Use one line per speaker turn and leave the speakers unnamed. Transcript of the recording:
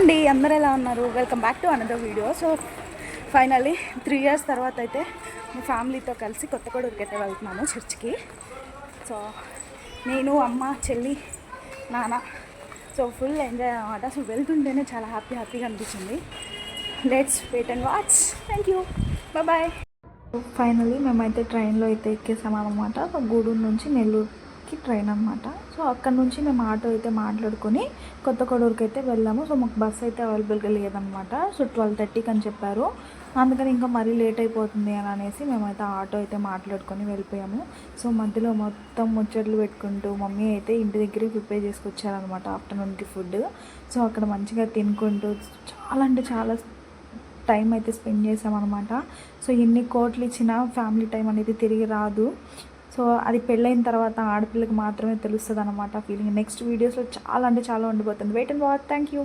అండి, అందరూ ఎలా ఉన్నారు? Welcome back to another video. So finally 3 years తర్వాత అయితే మా ఫ్యామిలీతో కలిసి కొత్తగూడూరుకి అయితే వెళ్తున్నాము చర్చ్కి. సో నేను, అమ్మ, చెల్లి, నాన్న, సో ఫుల్ ఎంజాయ్ అనమాట. సో వెళ్తుంటేనే చాలా హ్యాపీగా అనిపించింది. Let's wait and watch. Thank you, bye. Finally మేమైతే ట్రైన్లో అయితే ఎక్కేసామన్నమాట. గూడూరు నుంచి నెల్లూరుకి ట్రైన్ అనమాట. సో అక్కడ నుంచి మేము ఆటో అయితే మాట్లాడుకొని కొత్తగూడూరుకి అయితే వెళ్ళాము. సో మాకు బస్ అయితే అవైలబుల్గా లేదనమాట. సో 12:30కి అని చెప్పారు. అందుకని ఇంకా మరీ లేట్ అయిపోతుంది అని అనేసి మేమైతే ఆటో అయితే మాట్లాడుకొని వెళ్ళిపోయాము. సో మధ్యలో మొత్తం ముచ్చట్లు పెట్టుకుంటూ మమ్మీ అయితే ఇంటి దగ్గరే ప్రిపేర్ చేసుకొచ్చారనమాట ఆఫ్టర్నూన్కి ఫుడ్. సో అక్కడ మంచిగా తినుకుంటూ చాలా అంటే చాలా టైం అయితే స్పెండ్ చేసామన్నమాట. సో ఎన్ని కోట్లు ఇచ్చినా ఫ్యామిలీ టైం అనేది తిరిగి రాదు. సో అది పెళ్ళైన తర్వాత ఆడపిల్లకి మాత్రమే తెలుస్తుంది అనమాట ఫీలింగ్. నెక్స్ట్ వీడియోస్లో చాలా అంటే చాలా ఉండిపోతుంది. Wait and watch. Thank you.